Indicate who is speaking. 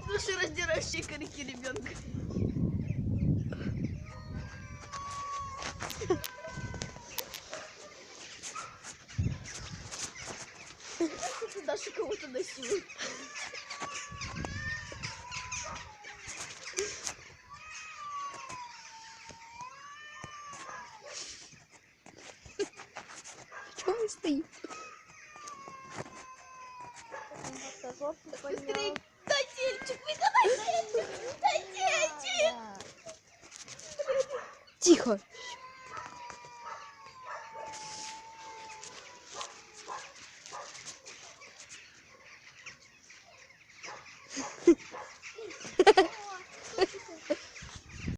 Speaker 1: Душераздирающие крики ребенка. Даша кого-то насилует.
Speaker 2: Чего мы стоим?
Speaker 1: Быстрей, котельчик, давай, котельчик.
Speaker 2: Тихо.